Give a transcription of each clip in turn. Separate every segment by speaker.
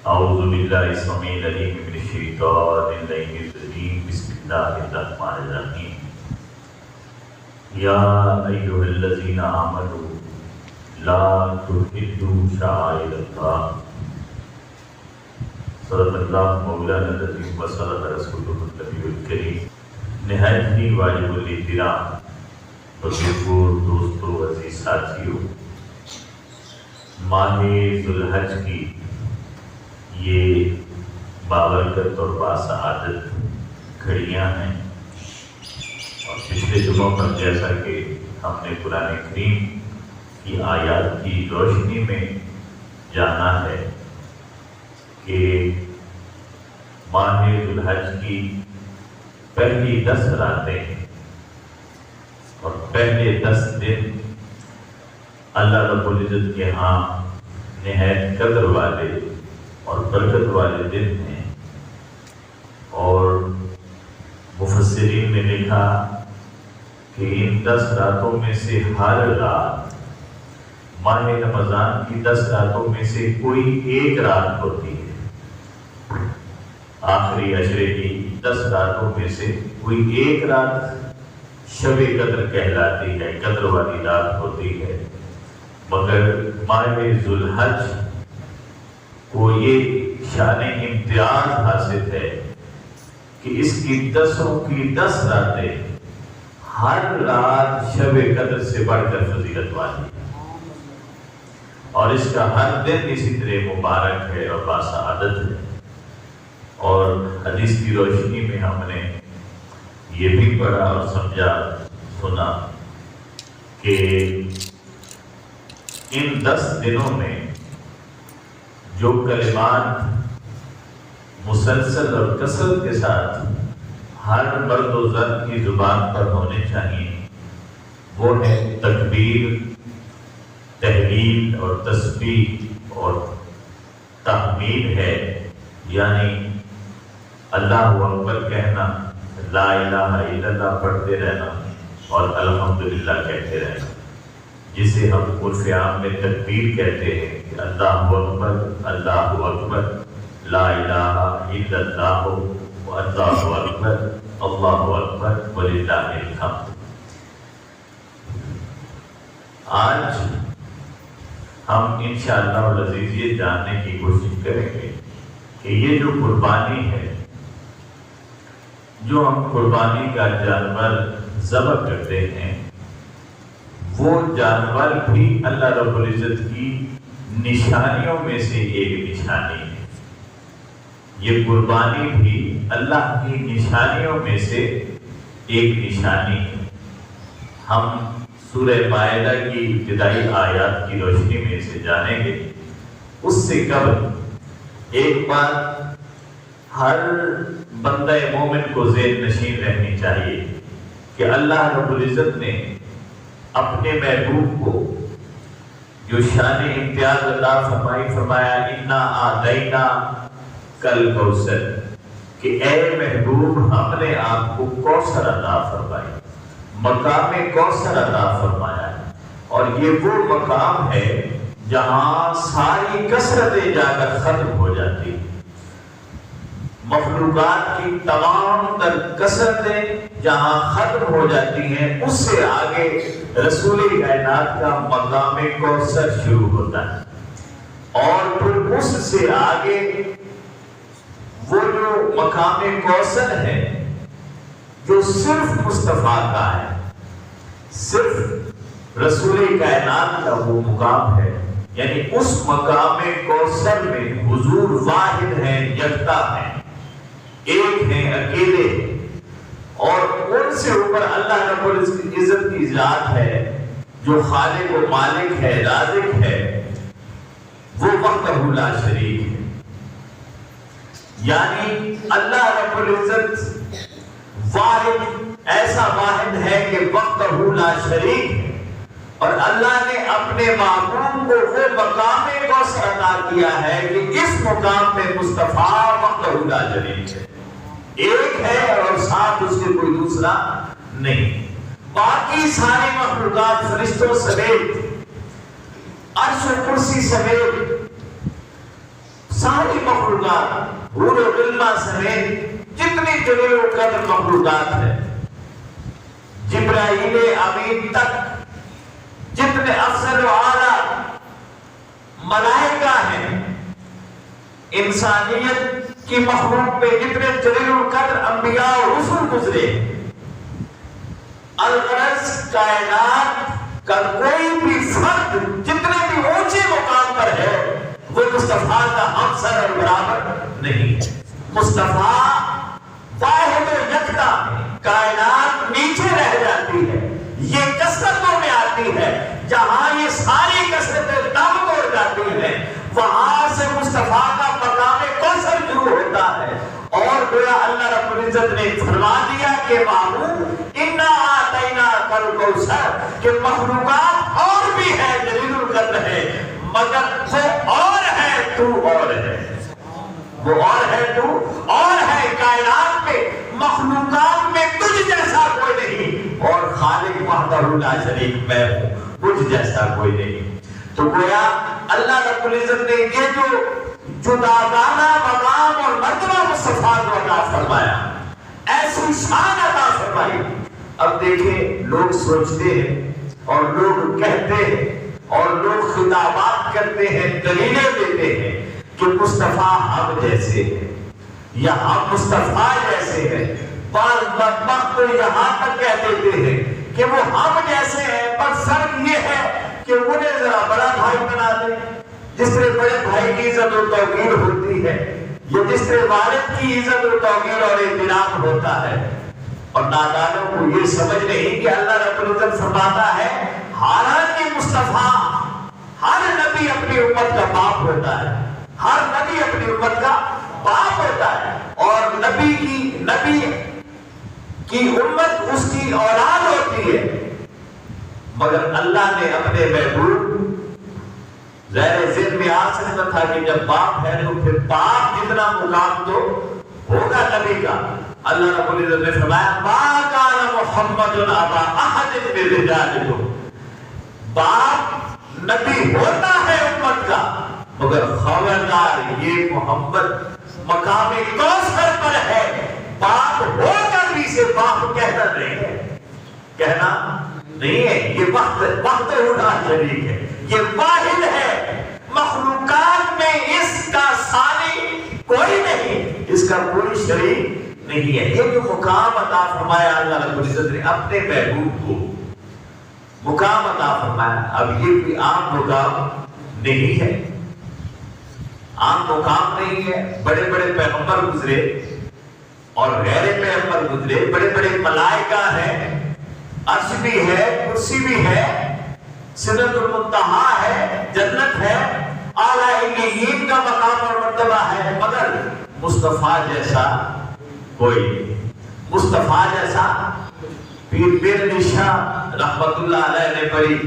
Speaker 1: اعوذ باللہ السمیع العلیم من الشیطان الرجیم بسم اللہ الرحمن الرحیم یا ایھا الذین آمنوا لا تحلوا شعائر اللہ صدق اللہ مولانا العظیم و صدق رسولہ النبی الکریم۔ نہایت ہی واجب الاحترام بزرگوں، دوستوں، عزیز ساتھیوں، ماہ ذو الحج کی یہ بابرکت اور باسعادت گھڑیاں ہیں، اور پچھلے جمعوں پر جیسا کہ ہم نے قرآن کریم کی آیات کی روشنی میں جانا ہے کہ ماہ ذو الحج کی پہلی 10 راتیں اور پہلے 10 دن اللہ رب العزت کے ہاں نہایت قدر والے اور برکت والے دن ہیں، اور مفسرین نے لکھا کہ ان 10 راتوں میں سے ہر رات ماہ رمضان کی 10 راتوں میں سے کوئی ایک رات ہوتی ہے، آخری عشرے کی 10 راتوں میں سے کوئی ایک رات شب قدر کہلاتی ہے، قدر والی رات ہوتی ہے، مگر ماہ ذو الحج کو یہ شان امتیاز حاصل ہے کہ اس کی 10 کی 10 راتیں ہر رات شب قدر سے بڑھ کر فضیلت والی ہے، اور اس کا ہر دن اسی طرح مبارک ہے اور باسعادت ہے۔ اور حدیث کی روشنی میں ہم نے یہ بھی پڑھا اور سمجھا سنا کہ ان 10 دنوں میں جو کلمات مسلسل اور کثرت کے ساتھ ہر مرد و زن کی زبان پر ہونے چاہیے وہ ہے تکبیر، تحلیل اور تسبیح اور تحمید ہے، یعنی اللہ اکبر کہنا، لا الہ الا اللہ پڑھتے رہنا اور الحمدللہ کہتے رہنا، جسے ہم عرف عام میں تکبیر کہتے ہیں کہ اللہ اکبر، لا الہ الا اللہ، اللہ اکبر وللہ الحمد۔ آج ہم انشاءاللہ العزیز یہ جاننے کی کوشش کریں گے کہ یہ جو قربانی ہے، جو ہم قربانی کا جانور ذبح کرتے ہیں، وہ جانور بھی اللہ رب العزت کی نشانیوں میں سے ایک نشانی ہے۔ یہ قربانی بھی اللہ کی نشانیوں میں سے ایک نشانی ہے۔ ہم سورہ مائدہ کی ابتدائی آیات کی روشنی میں اسے جانیں گے۔ اس سے قبل ایک بات ہر بندہ مومن کو ذہن نشین رہنی چاہیے کہ اللہ رب العزت نے اپنے محبوب کو جو شان امتیاز عطا فرمائی، فرمایا انا اعطینا کل کوثر، کہ اے محبوب ہم نے آپ کو کوثر عطا فرمائی، مقام کوثر عطا فرمایا ہے، اور یہ وہ مقام ہے جہاں ساری کثرتیں جا کر ختم ہو جاتی ہیں، مخلوقات کی تمام تر کثرتیں جہاں ختم ہو جاتی ہیں، اس سے آگے رسول کائنات کا مقام کوثر شروع ہوتا ہے، اور پھر اس سے آگے وہ جو مقام کوثر ہے جو صرف مصطفیٰ کا ہے، صرف رسول کائنات کا وہ مقام ہے، یعنی اس مقام کوثر میں حضور واحد ہیں، یکتا ہیں، ایک ہیں، اکیلے، اور ان سے اوپر اللہ رب العزت کی ذات ہے جو خالق و مالک ہے، رازق ہے، وہ وحدہ لا شریک ہے، یعنی اللہ رب العزت واحد، ایسا واحد ہے کہ وحدہ لا شریک ہے، اور اللہ نے اپنے محبوب کو وہ مقام کوثر عطا کیا ہے کہ اس مقام میں مصطفیٰ وحدہ لا شریک ہے، ایک ہے اور ساتھ اس کے کوئی دوسرا نہیں۔ باقی ساری مخلوقات فرشتوں سمیت، عرش و کرسی سمیت، سارے ساری مخلوقات حور و غلمان سمیت جتنی جلیل القدر مخلوقات ہیں، جبرائیل امین تک جتنے افضل و اعلیٰ ملائکہ ہیں، انسانیت کی مخلوق پہ جتنے جلیل القدر انبیاء و رسول گزرے، الغرض کائنات کا کوئی بھی فرد جتنے بھی اونچے مقام پر ہے وہ مصطفیٰ کا ہمسر اور برابر نہیں۔ مصطفیٰ واحد و یکتا ہے، کائنات نیچے رہ جاتی ہے، یہ کثرتوں میں آتی ہے، جہاں یہ ساری کثرتیں دم توڑ جاتی ہیں وہاں سے مصطفیٰ کا مقام کوثر شروع ہوتا ہے۔ اور گویا اللہ رب العزت نے فرما دیا کہ محبوب انا آتینا کل کوثر، کہ مخلوقات اور بھی ہے، جلیل القدر ہے، مگر وہ اور ہے تو اور ہے، وہ اور ہے تو اور ہے۔ کائنات میں مخلوقات میں تجھ جیسا کوئی نہیں، اور خالق وحدہ لا شریک میں ہوں، مجھ جیسا کوئی نہیں۔ تو گویا اللہ رب العزت نے یہ جو جداگانہ مقام اور مرتبہ مصطفیٰ کو عطا فرمایا، ایسی شان عطا فرمائی۔ اب دیکھیں، لوگ سوچتے ہیں اور لوگ کہتے ہیں اور لوگ خطابات کرتے ہیں، دلیلیں دیتے ہیں کہ مصطفیٰ ہم جیسے ہیں یا ہم مصطفیٰ جیسے ہیں۔ بعض بدبخت تو یہاں تک کہہ دیتے ہیں کہ وہ ہم جیسے ہیں، پر فرق یہ ہے کہ انہیں ذرا بڑا بھائی بنا دیں، جس طرح بڑے بھائی کی عزت و توقیر ہوتی ہے، یا جس طرح والد کی عزت و توقیر اور احترام ہوتا ہے۔ اور نادانوں کو یہ سمجھ نہیں کہ اللہ رب العزت فرماتا ہے حالانکہ مصطفیٰ، ہر نبی اپنی امت کا باپ ہوتا ہے، ہر نبی اپنی امت کا باپ ہوتا ہے، اور نبی کی امت اس کی اولاد ہوتی ہے، مگر اللہ نے اپنے محبوب ظاہر ذہن میں آ سکتا تھا کہ جب باپ ہے تو پھر باپ جتنا مقام تو ہوگا نبی کا۔ اللہ رب العزت نے فرمایا ما کان محمد ابا احد من رجالکم، باپ نبی ہوتا ہے امت کا، مگر خبردار یہ محمد مقام کوثر پر ہے، باپ ہو کر بھی سے باپ کہنا نہیں ہے، کہنا نہیں ہے، یہ وقت اٹھا شریک ہے، یہ واحد ہے، مخلوقات میں اس کا ثانی کوئی نہیں، اس کا کوئی شریک نہیں ہے۔ یہ جو مقام عطا فرمایا اللہ رب العزت نے اپنے محبوب کو، مقام عطا فرمایا، اب یہ کوئی عام مقام نہیں ہے، عام مقام نہیں ہے۔ بڑے بڑے پیغمبر گزرے اور غیر پیغمبر گزرے، بڑے بڑے ملائکہ ہیں، عرش بھی ہے، کرسی بھی ہے، سدرۃ المنتہا ہے، جنت ہے، اعلیٰ علیین کا مقام اور مرتبہ ہے، مگر مصطفیٰ جیسا کوئی نہیں۔ مصطفیٰ جیسا پیر پیر نشاہ رحمت اللہ علیہ نے پڑھی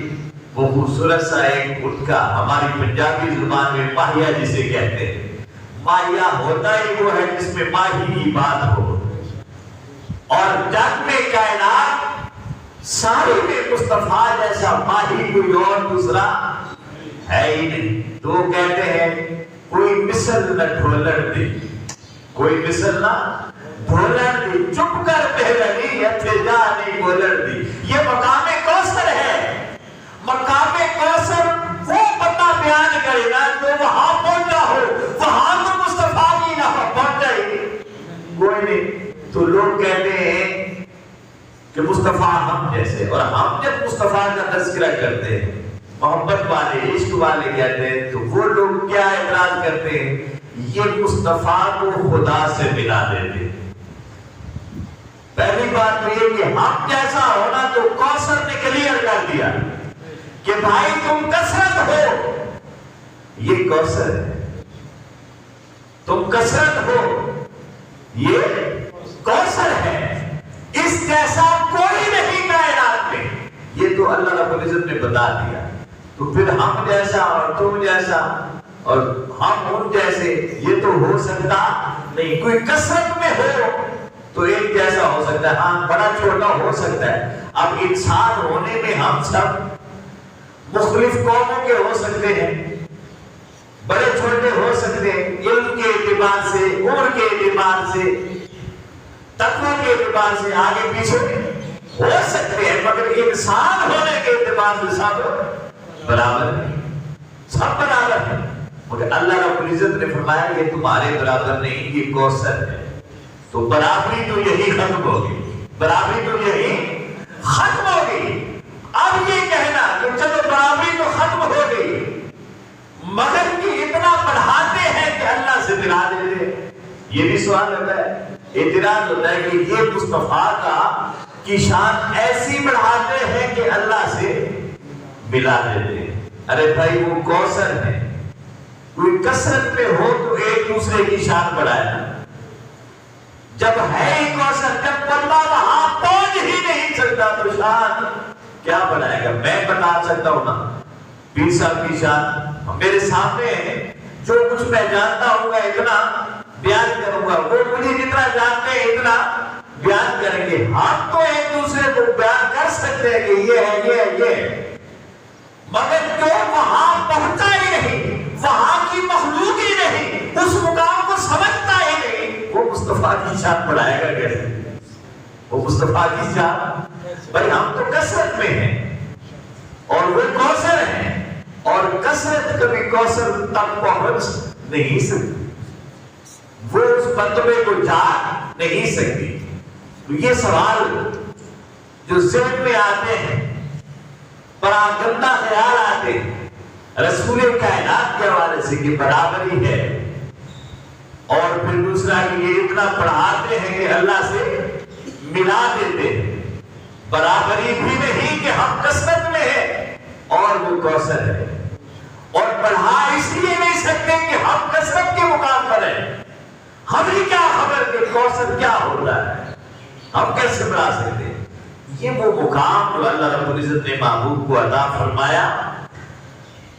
Speaker 1: وہ خوبصورت سا ایک ان کا، ہماری پنجابی زبان میں ماہیہ جسے کہتے ہیں، ماہیہ ہوتا ہی وہ ہے جس میں ماہی کی بات ہو، اور جگ میں کائنات سارے میں مصطفیٰ جیسا ماہی کوئی اور دوسرا ہے ہی نہیں۔ تو وہ کہتے ہیں کوئی مثل نہ ڈھولڑ دی، کوئی مثل نہ ڈھولڑ دی، چپ کر پہلنی اتھے جا نہیں بولڑ دی۔ یہ مقام کوثر ہے، مقام کوثر وہ بندہ بیان کرے گا جو وہاں پہنچا ہو، وہاں تو مصطفیٰ کی نہ پہنچا ہی کوئی نہیں۔ تو لوگ کہتے ہیں کہ مصطفیٰ ہم جیسے، اور ہم جب مصطفیٰ کا تذکرہ کرتے ہیں، محبت والے، عشق والے کہتے ہیں، تو وہ لوگ کیا اعتراض کرتے ہیں، یہ مصطفیٰ کو خدا سے ملا دیتے۔ پہلی بات تو یہ کہ ہم جیسا ہونا تو کوثر نے کلیئر کر دیا کہ بھائی تم کثرت ہو، یہ کوثر ہے، تم کثرت ہو، یہ کوثر ہے، اس جیسا کوئی نہیں کائنات میں۔ یہ تو اللہ رب العزت نے بتا دیا، تو پھر ہم جیسا اور تم جیسا اور ہم ان جیسے یہ تو ہو سکتا نہیں۔ کوئی کثرت میں ہو تو ایک جیسا ہو سکتا ہے، ہاں بڑا چھوٹا ہو سکتا ہے۔ اب انسان ہونے میں ہم سب مختلف قوموں کے ہو سکتے ہیں، بڑے چھوٹے ہو سکتے ہیں، علم اعتبار سے، عمر کے اعتبار سے، تقوی کے اعتبار سے آگے پیچھے ہو سکتے ہیں، مگر انسان ہونے کے اعتبار سے سب برابر نہیں، سب برابر ہیں۔ مگر اللہ رب العزت نے فرمایا یہ تمہارے برابر نہیں، یہ کوثر ہے۔ تو برابری تو یہی ختم ہوگی، برابری تو یہی ختم ہوگی۔ اب یہ کہنا کہ چلو برابری تو ختم ہو گئی، مگر کہ اتنا بڑھاتے ہیں کہ اللہ سے ملا دے دے، یہ بھی سوال ہوتا ہے، اعتراض ہوتا ہے کہ یہ مصطفیٰ کی شان ایسی بڑھاتے ہیں کہ اللہ سے ملا دیتے ہیں۔ ارے بھائی وہ کوثر ہے، کوئی کثرت پہ ہو تو ایک دوسرے کی شان بڑھائے نا، جب ہے ہی کوثر، جب بندہ وہاں پہنچ ہی نہیں سکتا تو شان کیا بنائے گا؟ میں بتا سکتا ہوں نا 20 سال کی شان میرے سامنے ہے، جو کچھ میں جانتا ہوں گا اتنا بیان کروں گا، وہ مجھے جتنا جانتے ہیں اتنا بیان کریں گے۔ ہم تو ایک دوسرے کو بیان کر سکتے ہیں کہ یہ ہے، یہ ہے، یہ ہے، مگر جو وہاں پہنچا ہی نہیں، وہاں کی مخلوق ہی نہیں، اس مقام کو سمجھتا ہی نہیں، وہ مصطفیٰ کی شان بڑھائے گا کیسے؟ وہ مصطفیٰ کی شان، بھائی ہم تو کثرت میں ہیں اور وہ کوثر ہیں، اور کثرت کبھی کوثر تک پہنچ نہیں سکتی، وہ اس مرتبے کو جا نہیں سکتی۔ تو یہ سوال جو ذہن میں آتے ہیں، بڑا گندا خیال آتے ہیں رسول کائنات کے حوالے سے کہ برابری ہے، اور پھر دوسرا کہ یہ اتنا پڑھاتے ہیں کہ اللہ سے ملا دیتے ہیں، برابری بھی نہیں کہ ہم کثرت میں ہیں اور وہ کوثر ہے، اور بڑھا اس لیے نہیں سکتے کہ ہم کثرت کے مقام پر ہیں، ہمیں کیا خبر کہ کوثر کیا ہوتا ہے، ہم کیسے بڑھا سکتے ہیں؟ یہ وہ مقام جو اللہ رب العزت نے محبوب کو عطا فرمایا،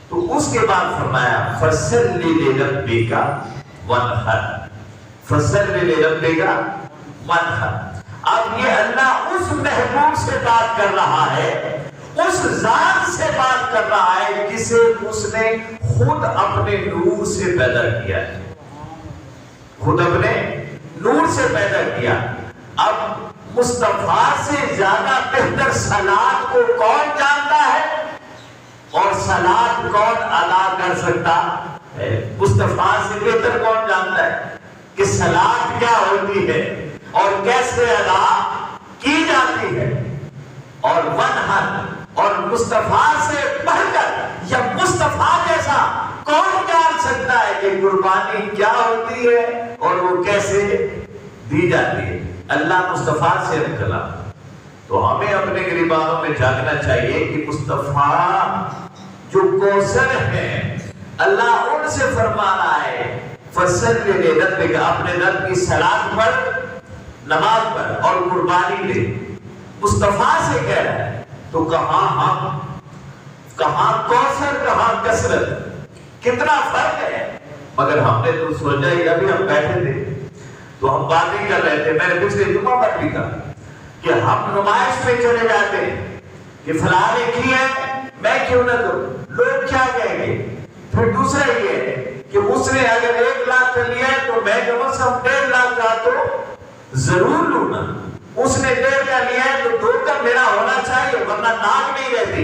Speaker 1: تو اس کے بعد فرمایا فَصَلِّ لِرَبِّكَ وَانْحَرْ، فَصَلِّ لِرَبِّكَ وَانْحَرْ۔ اب یہ اللہ اس محبوب سے بات کر رہا ہے، اس ذات سے بات کر رہا ہے جسے اس نے خود اپنے نور سے پیدا کیا ہے، خود اپنے نور سے پیدا کیا۔ اب مصطفیٰ سے زیادہ بہتر صلات کو کون جانتا ہے اور صلات کون ادا کر سکتا ہے؟ مصطفیٰ سے بہتر کون جانتا ہے کہ صلات کیا ہوتی ہے اور کیسے ادا کی جاتی ہے؟ اور وَانْحَرْ، اور مصطفیٰ سے بڑھ کر یا مصطفیٰ جیسا کون جان سکتا ہے کہ قربانی کیا ہوتی ہے اور وہ کیسے دی جاتی ہے؟ اللہ مصطفیٰ سے نکلا۔ تو ہمیں اپنے گریبانوں میں جاننا چاہیے کہ مصطفیٰ جو کوثر ہیں، اللہ ان سے فرما رہا ہے فَصَلِّ لِرَبِّكَ، اپنے رب کی صلاۃ پڑھ، نماز پڑھ اور قربانی دے، مصطفیٰ سے کہہ رہا ہے۔ تو کہاں ہم، کہاں کوثر، کہاں کثرت، کتنا فرق ہے؟ مگر ہم نے تو سوچا ہی، ابھی ہم بیٹھے تھے تو ہم باتیں کر رہے تھے، میں نے پچھلے جمعہ پر بھی کہا کہ ہم نمائش میں چلے جاتے ہیں کہ فلاں نے کیا ہے، میں کیوں نہ کروں، لوگ کیا کہیں گے؟ پھر دوسرا یہ ہے کہ اس نے اگر 1 لاکھ کا لیا ہے تو میں کم از کم 1.5 لاکھ کا تو ضرور لوں نا، اس نے 1.5 کا لیا ہے تو 2 کا میرا ہونا چاہیے، ورنہ ناک نہیں رہتی۔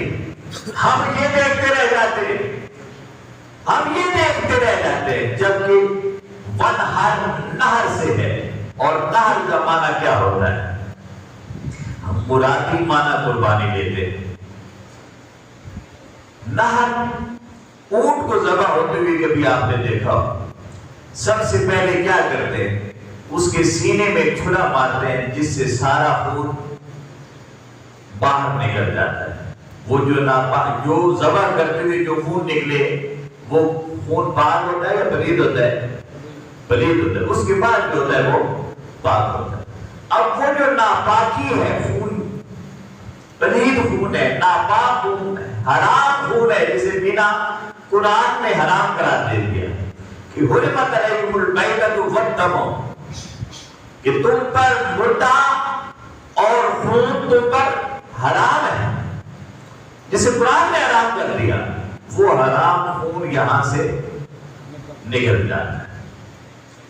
Speaker 1: ہم یہ دیکھتے رہ جاتے ہیں، ہم یہ دیکھتے رہ جاتے ہیں، جبکہ وَانْحَرْ نہر سے ہے، اور نہر کا معنی کیا ہوتا ہے؟ ہم مرادی معنی قربانی لیتے ہیں۔ نہر اونٹ کو ذبح ہوتے ہوئے کبھی آپ نے دیکھا؟ سب سے پہلے کیا کرتے ہیں؟ اس کے سینے میں چھڑا مارتے ہیں جس سے سارا خون باہر نکل جاتا ہے۔ وہ جو ذبح کرتے ہوئے جو خون نکلے وہ خون پاک ہوتا ہے یا پلید ہوتا ہے؟ پلید ہوتا ہے۔ اس کے بعد جو ہوتا ہے وہ پاک ہوتا ہے۔ اب وہ جو ناپاکی ہے، خون پلید خون ہے، ناپاک خون ہے، حرام خون ہے، جسے بنا قرآن نے حرام قرار دے دیا کہ حرمت علیکم المیتۃ والدم، کہ تم پر مردہ اور خون تم پر حرام ہے، جسے قرآن نے حرام کر دیا، وہ حرام خون یہاں سے نکل جاتا ہے۔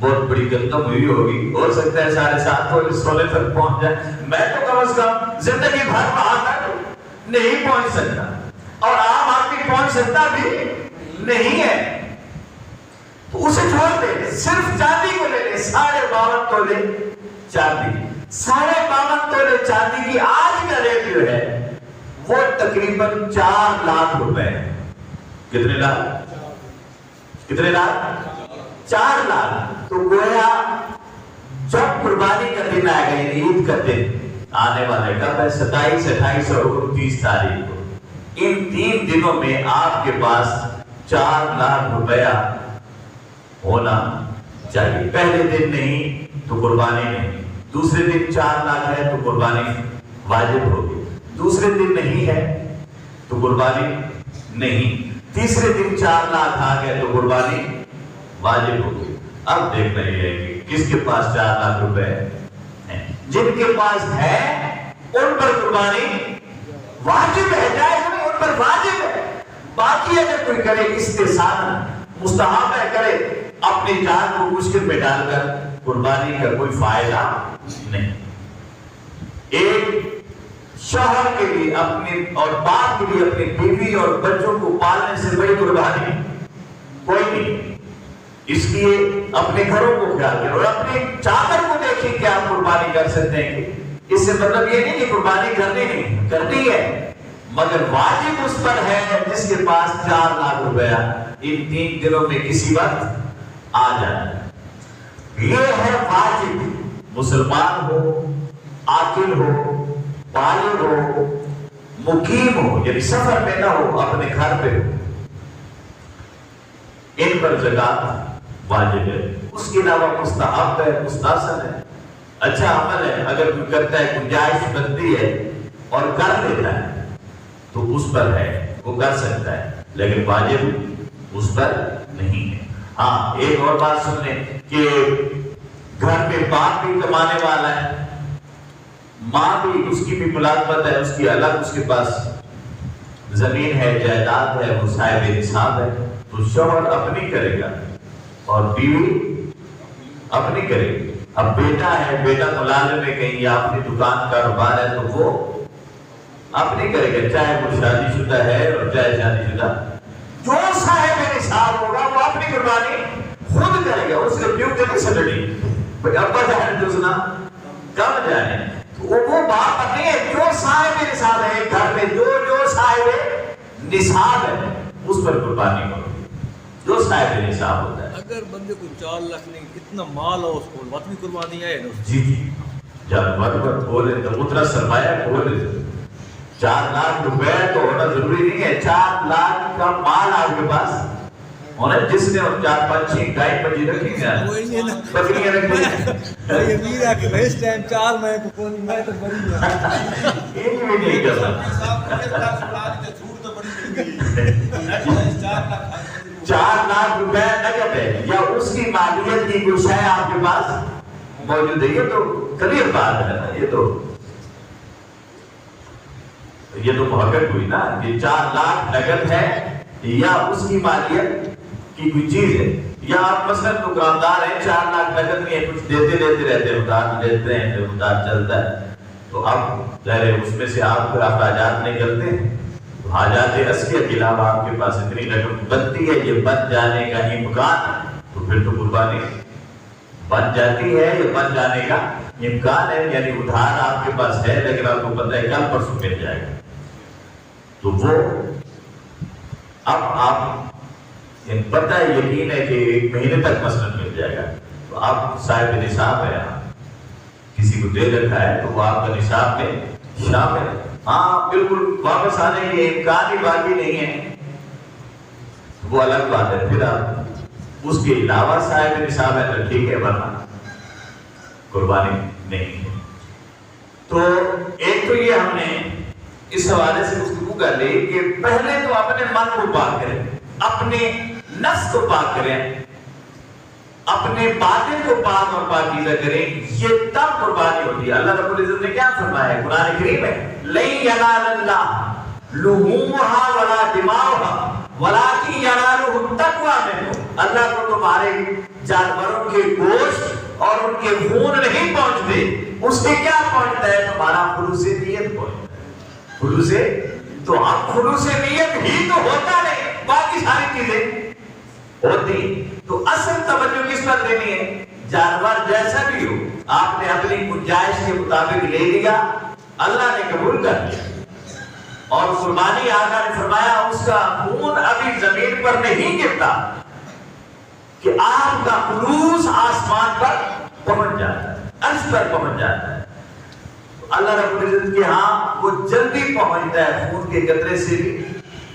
Speaker 1: بہت بڑی گندم ہوئی ہوگی، ہو سکتا ہے 7:30 16 تک پہنچ جائے، میں تو کم از کم زندگی بھر وہاں تک نہیں پہنچ سکتا، اور عام آدمی پہنچ سکتا بھی نہیں ہے۔ تو اسے چھوڑ دے، صرف چاندی کو لے لے، 52.5 تولے چاندی، 52.5 تولے چاندی کی آج کا ریٹ جو ہے وہ تقریباً 4 لاکھ روپے ہے۔ کتنے لاکھ؟ کتنے لاکھ؟ 4 لاکھ۔ تو گویا جب قربانی کا دن آئے گا، عید کا دن آنے والے کا 27 28 اور 29 تاریخ کو، ان 3 دنوں میں آپ کے پاس 4 لاکھ روپیہ ہونا چاہیے۔ پہلے دن نہیں تو قربانی نہیں، دوسرے دن 4 لاکھ ہے تو قربانی واجب ہوگی، دوسرے دن نہیں ہے تو قربانی نہیں، تیسرے دن 4 لاکھ آ گئے تو قربانی واجب ہوگی۔ اب دیکھنا یہ ہے کہ کس کے پاس 4 لاکھ روپے ہیں؟ جن کے پاس ہے ان پر قربانی واجب ہے، جائز نہیں، ان پر واجب ہے۔ باقی اگر کوئی کرے استحسان، مستحب ہے، کرے اپنی جان کو مشکل میں ڈال کر، قربانی کا کوئی فائدہ نہیں۔ ایک شوہر کے لیے اپنی اور باپ کے لیے اپنی بیوی اور بچوں کو پالنے سے بڑی قربانی کوئی نہیں، اس لیے اپنے گھروں کو خیال کریں اور اپنے چادر کو دیکھیں کہ آپ قربانی کر سکتے ہیں۔ اس سے مطلب یہ نہیں کہ قربانی کرنی نہیں، کرنی ہے، مگر واجب اس پر ہے جس کے پاس 4 لاکھ روپیہ ان 3 دنوں میں کسی وقت آ جائے۔ یہ ہے واجب، مسلمان ہو، عاقل ہو، بالغ ہو، مقیم ہو، یعنی سفر میں نہ ہو، اپنے گھر پہ ہو، ان پر زکوٰۃ واجب ہے۔ اس کے علاوہ مستحب ہے، مستحسن ہے، اچھا عمل ہے، اگر کوئی کرتا ہے، گنجائش بنتی ہے اور کر لیتا ہے تو اس پر ہے، وہ کر سکتا ہے، لیکن واجب اس پر نہیں ہے۔ ہاں ایک اور بات سن لیں کہ گھر میں باپ بھی کمانے والا ہے، ماں بھی، اس کی بھی ملازمت ہے، اس کی الگ، اس کے پاس زمین ہے، جائیداد ہے، وہ صاحب نصاب ہے، تو شوہر اپنی کرے گا اور بیوی اپنی کرے گی۔ اب بیٹا ہے، بیٹا ملازم ہے کہیں یا اپنی دکان کاروبار ہے تو وہ اپنی کرے گا، چاہے وہ شادی شدہ ہے اور چاہے شادی شدہ، جو صاحب نصاب ہوگا وہ اپنی قربانی خود کرے گا، اس کے پیو کے سے لڑی ابا جانے دوسنا کم جانے، تو وہ بات نہیں ہے، جو صاحب نصاب ہے گھر میں، جو صاحب نصاب ہے اس پر قربانی کرو، جو صاحب نصاب ہوتا ہے۔
Speaker 2: اگر بندے کو 4 لاکھ نہیں، اتنا مال ہو اس کو، وطنی قربانی ہے نا؟
Speaker 1: جی جانور پر کھولے تو اتنا سرمایہ کھولے، 4 لاکھ روپے تو ہونا ضروری نہیں ہے، 4 لاکھ کا مال آپ کے پاس ہونا، جس نے 4 5 6 گائے بچی رکھی ہیں، بکریاں رکھی ہیں،
Speaker 2: یہ امیر ہے کہ اس ٹائم 4 میں کو کون میں تو بڑی ہے،
Speaker 1: ایک بھی نہیں کرنا۔ 4 لاکھ روپے نقد ہے یا اس کی مالیت کی کچھ ہے آپ کے پاس موجود ہے، یہ تو کلیئر بات ہے نا، یہ تو محقق ہوئی نا، یہ 4 لاکھ نقد ہے یا اس کی مالیت کی کوئی چیز ہے، یا آپ مثلا دکاندار ہیں، 4 لاکھ نقد نہیں ہے، کچھ دیتے رہتے ہیں، ادھار دیتے ہیں، جو ادھار چلتا ہے، تو اب ظاہر ہے اس میں سے آپ کو اخراجات نکلتے ہیں، تو حاجات اصلیہ کے علاوہ آپ کے پاس اتنی رقم بنتی ہے، یہ بن جانے کا امکان ہے، تو پھر تو قربانی بن جاتی ہے، یہ بن جانے کا امکان ہے، یعنی ادھار آپ کے پاس ہے لیکن آپ کو پتہ ہے کل پرسوں مل جائے گا، تو وہ اب آپ پتہ ہے، یقین ہے کہ 1 مہینے تک مثلا مل جائے گا، تو آپ صاحب نصاب ہے، کسی کو دے رکھا ہے تو وہ آپ کا نصاب میں شامل ہے۔ ہاں بالکل واپس آنے کے امکان ہی باقی نہیں ہے، وہ الگ بات ہے، پھر آپ اس کے علاوہ صاحب نصاب ہے تو ٹھیک ہے، ورنہ قربانی نہیں ہے۔ تو ایک تو یہ ہم نے اس حوالے سے گفتگو کر لی کہ پہلے تو اپنے من کو پاک کریں، اپنے نفس کو پاک کریں، اپنے باطن کو پاک اور پاکیزہ کریں، یہ تب قربانی ہوتی ہے۔ اللہ رب العزت نے کیا فرمایا ہے قرآن کریم میں، لَن يَنَالَ اللَّهَ لُحُومُهَا وَلَا دِمَاؤُهَا وَلَٰكِن يَنَالُهُ التَّقْوَىٰ مِنكُمْ، اللہ کو تمہارے جانوروں کے گوشت اور ان کے خون نہیں پہنچتے، اس سے کیا پہنچتا ہے؟ تمہارا خلوص نیت پہنچتا ہے۔ خلوص تو ہم خلوص نیت ہی تو ہوتا نہیں، باقی ساری چیزیں ہوتی۔ تو اصل توجہ کس پر دینی ہے؟ جانور جیسا بھی ہو، آپ نے اپنی گنجائش کے مطابق لے لیا، اللہ نے قبول کر لیا، اور قربانی آقا نے فرمایا اس کا خون ابھی زمین پر نہیں گرتا کہ آپ کا خلوص آسمان پر پہنچ جاتا ہے، عرش پر پہنچ جاتا ہے۔ اللہ رب العزت کے ہاں وہ جلدی پہنچتا ہے خون کے قطرے سے بھی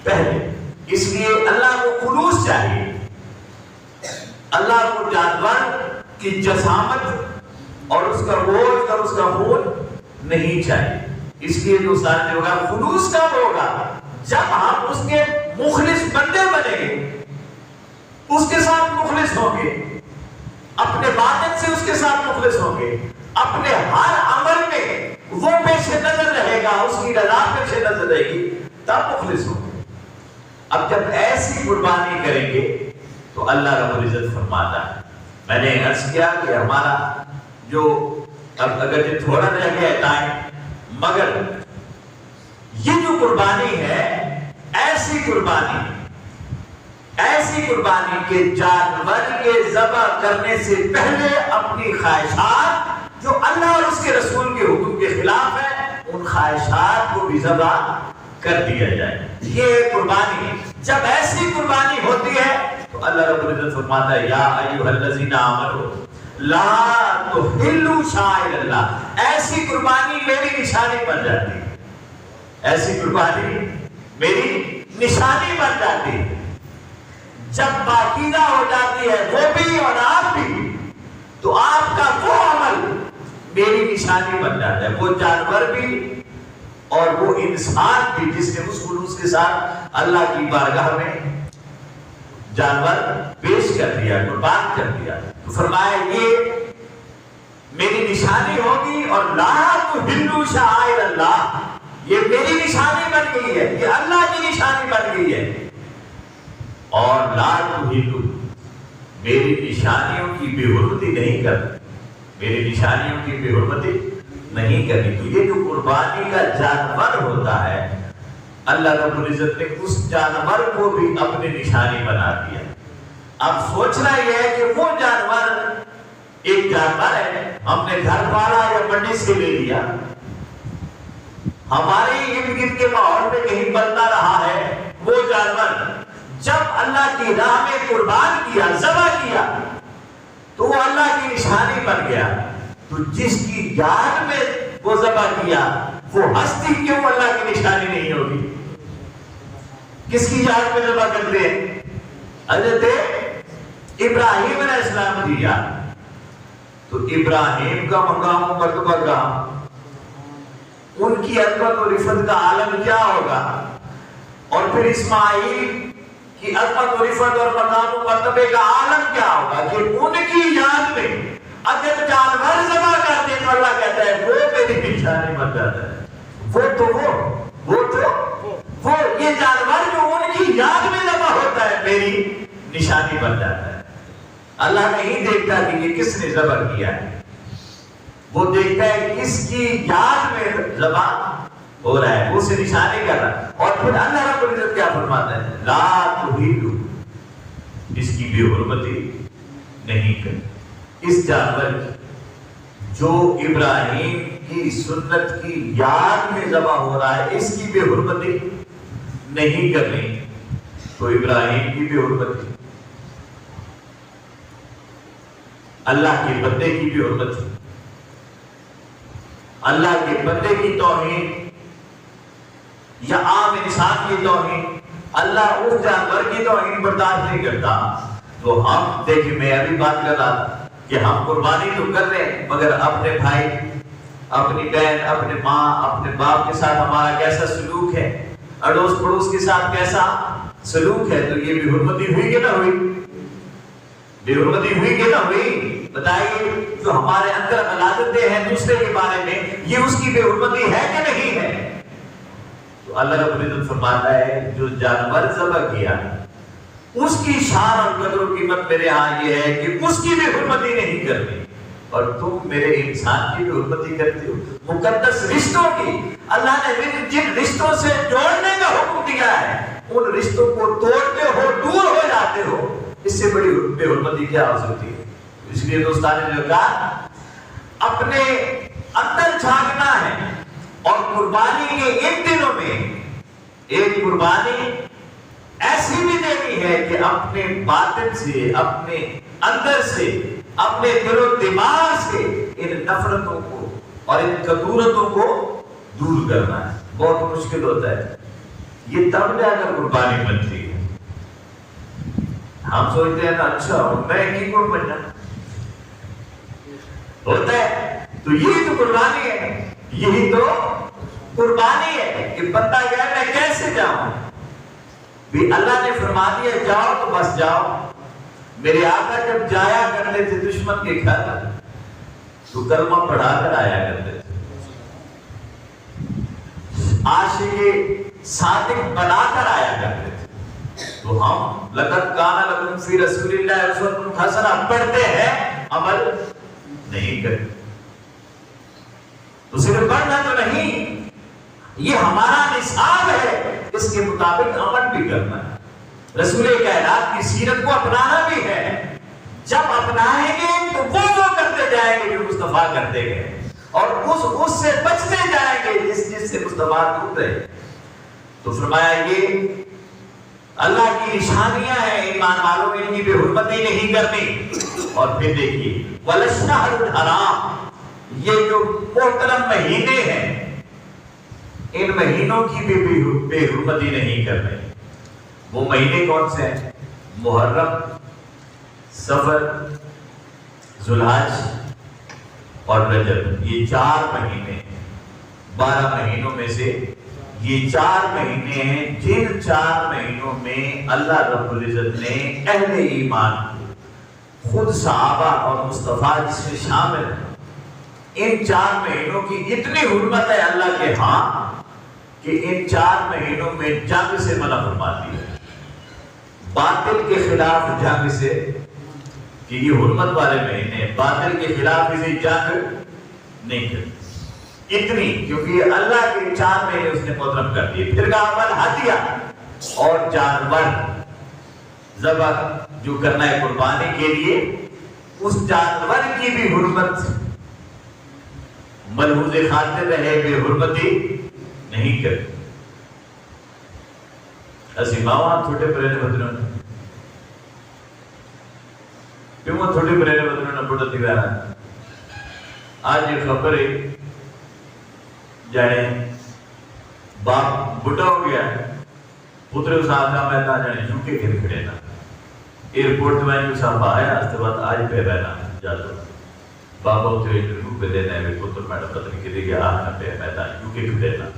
Speaker 1: پہلے، اس لیے اللہ کو خلوص چاہیے، اللہ کو جانور کی جسامت اور اس کا گوشت اور اس کا خون نہیں چاہیے۔ اس لیے جو سارے ہوگا خلوص کب ہوگا؟ جب ہم اس کے مخلص بندے بنیں گے، اس کے ساتھ مخلص ہوں گے، اپنے باطن سے اس کے ساتھ مخلص ہوں گے، اپنے ہر عمل میں وہ پیش نظر رہے گا، اس کی رضا پیش نظر رہے گی، تب مخلص ہوں گے۔ اب جب ایسی قربانی کریں گے تو اللہ رب العزت فرماتا ہے، میں نے عرض کیا کہ ہمارا جو اب اگر یہ تھوڑا رہ گیا ہے ٹائم، مگر یہ جو قربانی ہے ایسی قربانی کے جانور کے ذبح کرنے سے پہلے اپنی خواہشات جو اللہ اور اس کے رسول کے حکم کے خلاف ہے ان خواہشات کو بھی ذبح کر دیا جائے۔ یہ قربانی، جب ایسی قربانی ہوتی ہے تو اللہ رب العزت فرماتا ہے یا ایھا الذین آمنوا لا تحلوا شعائر اللہ، ایسی قربانی میری نشانی بن جاتی ہے، ایسی قربانی میری نشانی بن جاتی ہے۔ جب پاکیزہ ہو جاتی ہے وہ بھی اور آپ بھی، تو آپ کا وہ عمل میری نشانی بن جاتا ہے، وہ جانور بھی اور وہ انسان بھی جس نے اس خلوص کے ساتھ اللہ کی بارگاہ میں جانور پیش کر دیا، قربان کر دیا، تو فرمایا یہ میری نشانی ہوگی۔ اور لا تحلوا شعائر اللہ، یہ میری نشانی بن گئی ہے، یہ اللہ کی نشانی بن گئی ہے۔ اور لا تحلوا، میری نشانیوں کی بے حرمتی نہیں کرنی، میری نشانیوں کی بے حرمتی نہیں کرنی۔ تو یہ جو قربانی کا جانور ہوتا ہے اللہ رب العزت نے اس جانور کو بھی اپنی نشانی بنا دیا۔ اب سوچنا یہ ہے کہ وہ جانور ایک جانور ہے، ہم نے گھر پالا یا منڈی سے لے لیا، ہمارے ارد گرد کے ماحول میں کہیں بنتا رہا ہے، وہ جانور جب اللہ کی راہ میں قربان کیا، ذبح کیا، تو وہ اللہ کی نشانی بن گیا۔ تو جس کی یاد میں وہ ذبح کیا وہ ہستی کیوں اللہ کی نشانی نہیں ہوگی؟ کس کی یاد میں ذبح کرتے ہیں؟ حضرت ابراہیم علیہ السلام کی یاد۔ تو ابراہیم کا مقام و مرتبہ کہاں، ان کی عظمت و رفعت کا عالم کیا ہوگا، اور پھر اسماعیل کی عظمت و رفعت اور مقام و مرتبے کا عالم کیا ہوگا کہ ان کی یاد میں اگر جانور ذبح کرتے ہیں تو اللہ کہتا ہے وہ میری نشانی بن جاتا ہے۔ وہ یہ جانور جو ان کی یاد میں ذبح ہوتا ہے میری نشانی بن جاتا ہے۔ اللہ نہیں دیکھتا کہ یہ کس نے ذبح کیا ہے، وہ دیکھتا ہے کس کی یاد میں ذبح ہو رہا ہے، وہ اسے نشانی کر رہا ہے۔ اور پھر اللہ رب العزت کیا فرماتا ہے؟ لا تحلوا، اس کی بے حرمتی نہیں کرنی۔ اس جانور جو ابراہیم کی سنت کی یاد میں ذبح ہو رہا ہے اس کی بے حرمتی نہیں کرنی۔ تو ابراہیم کی بے حرمتی، اللہ کے بندے کی بے حرمتی، اللہ کے بندے کی توہین یا عام انسان کی توہین، اللہ اس جانور کی توہین برداشت نہیں کرتا۔ تو ہم دیکھیں، میں ابھی بات کر رہا تھا کہ ہم قربانی تو کر رہے ہیں مگر اپنے بھائی، اپنی بہن، اپنے ماں، اپنے باپ کے ساتھ ہمارا کیسا سلوک ہے، اڑوس پڑوس کے ساتھ کیسا سلوک ہے، تو یہ بے حرمتی ہوئی کہ نہ ہوئی؟ بے حرمتی ہوئی کہ نہ ہوئی؟ بتائیے، جو ہمارے اندر غلاظتیں ہیں دوسرے کے بارے میں، یہ اس کی بے حرمتی ہے کہ نہیں ہے؟ تو اللہ رب العزت فرماتا ہے جو جانور ذبح کیا اس کی شان اور قدر و قیمت میرے ہاں یہ ہے کہ اس کی بھی حرمتی نہیں کرنی، اور تم میرے انسان کی بھی حرمتی کرتے ہو، مقدس رشتوں کی۔ اللہ نے مجھے جن رشتوں سے جوڑنے کا حکم دیا ہے ان رشتوں کو توڑتے ہو، دور ہو جاتے ہو، اس سے بڑی بے حرمتی کیا ہو سکتی ہے؟ اس لیے دوستان نے جو کہا اپنے اندر جھانکنا ہے، اور قربانی کے ان دنوں میں ایک قربانی ایسی بھی دینی ہے کہ اپنے باطن سے، اپنے اندر سے، اپنے دل و دماغ سے ان نفرتوں کو اور ان کدورتوں کو دور کرنا ہے۔ بہت مشکل ہوتا ہے، یہ تب جا کر قربانی بنتی ہے۔ ہم سوچتے ہیں نا اچھا میں کی قربانی ہوتا ہے، تو یہی تو قربانی ہے، یہی تو قربانی ہے کہ بندہ کہے میں کیسے جاؤں؟ بھی اللہ نے فرما دیا جاؤ تو بس جاؤ۔ میرے آقا جب جایا کرتے تھے دشمن کے گھر تو کلمہ پڑھا کر آیا کرتے تھے، عاشق صادق بنا کر آیا کرتے تھے۔ تو ہم لقد کان لکم فی رسول اللہ اسوۃ حسنہ پڑھتے ہیں، عمل نہیں کرتے۔ تو صرف پڑھنا تو نہیں، یہ ہمارا نصاب ہے، اس کے مطابق عمل بھی کرنا ہے۔ رسول کائنات کی سیرت کو اپنانا بھی ہے۔ جب اپنائیں گے تو وہ کرتے جائیں گے جو مصطفیٰ کرتے گئے، اور اس سے بچتے جائیں گے جس سے مصطفیٰ دور رہے۔ تو فرمایا یہ اللہ کی نشانیاں ہیں، ایمان والوں میں ان کی بے حرمتی نہیں کرنی۔ اور پھر دیکھیے وَالشَّهْرُ الْحَرَامُ، یہ جو محترم مہینے ہیں ان مہینوں کی بھی بے حرمتی نہیں کرنی۔ وہ مہینے کون سے ہیں؟ محرم، صفر، ذوالحج اور رجب، یہ 4 مہینے، 12 مہینوں میں سے یہ 4 مہینے ہیں جن 4 مہینوں میں اللہ رب العزت نے اہل ایمان کو، خود صحابہ اور مصطفیٰ جس میں شامل ہیں، ان 4 مہینوں کی اتنی حرمت ہے اللہ کے ہاں کہ ان 4 مہینوں میں جنگ سے منع فرما دیا، باطل کے خلاف جنگ سے، کہ یہ حرمت والے مہینے باطل کے خلاف کسی جنگ نہیں کرتی، اتنی، کیونکہ اللہ کے 4 مہینے اس نے محترم کر دیے۔ پھر کہا والہدیہ، اور جانور ذبح جو کرنا ہے قربانی کے لیے، اس جانور کی بھی حرمت ملحوظ خاطر رہے، بے حرمتی نہیں کرتی۔ اسی ماں چھوٹے پرے بدلوں نے کیوں چھوٹے پرے بدلوں نے بڑا دیوارا آج یہ خبر ہے جانے باپ بڑا ہو گیا ہے، پتر اس آقا میں تا جانے جھوکے کھڑے کھڑے نا ایئرپورٹ میں جو صاحب آیا اس کے بعد آج پہ رہنا جاتو بابا اترے انٹرویو پہ دینا ہے پتر میڈم پتنی کے لیے آج نہ پہ میدان جھوکے کھڑے نا۔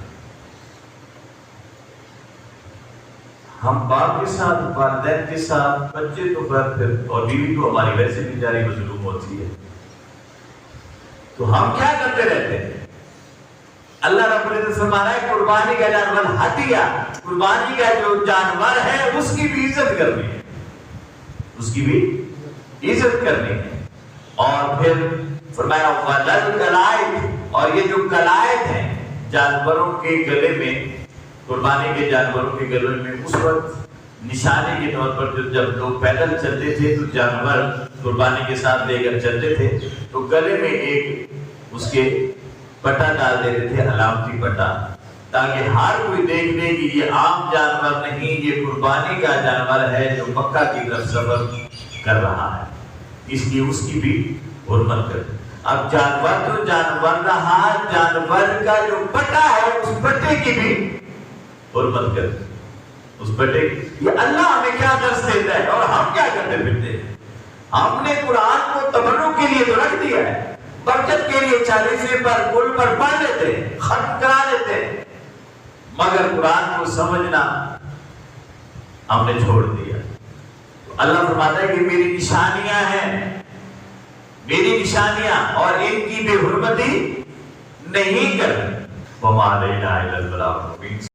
Speaker 1: ہم باپ کے ساتھ، والدین کے ساتھ، بچے تو پھر اور بیوی تو ہماری ویسے بھی جاری مظلوم ہوتی ہے، تو ہم کیا کرتے رہتے ہیں؟ اللہ رب العزت فرما رہا ہے قربانی کا جانور ہدیہ، قربانی کا جو جانور ہے اس کی بھی عزت کرنی ہے، اس کی بھی عزت کرنی ہے۔ اور پھر فرمایا وَلَلْ قَلَائِدِ، اور یہ جو قلائد ہیں جانوروں کے گلے میں، قربانی کے جانوروں کے گلے میں اس وقت نشانی کے طور پر جب لوگ پیدل چلتے تھے تو جانور قربانی کے ساتھ لے کر چلتے تھے تو گلے میں ایک اس کے پٹا ڈال دیتے تھے، علامتی پٹا، تاکہ ہر کوئی دیکھ لے کہ یہ عام جانور نہیں، یہ قربانی کا جانور ہے جو مکہ کی طرف سفر کر رہا ہے، اس لیے اس کی بھی حرمت کر۔ اب جانور تو جانور رہا، جانور کا جو پٹا ہے اس پٹے کی بھی حرمت کر، اس پٹے۔ یہ اللہ ہمیں کیا درس دیتا ہے اور ہم کیا کرتے پھرتے ہیں؟ ہم نے قرآن کو تبرک کے لیے تو رکھ دیا ہے، برکت کے لیے 40ویں پر کل پر پڑھ لیتے ہیں، ختم کرا لیتے ہیں، مگر قرآن کو سمجھنا ہم نے چھوڑ دیا۔ اللہ فرماتا ہے کہ میری نشانیاں ہیں، میری نشانیاں، اور ان کی بے حرمتی نہیں کرنی۔ وَمَا عَلَيْنَا إِلَّا الْبَلَاغُ الْمُبِينُ۔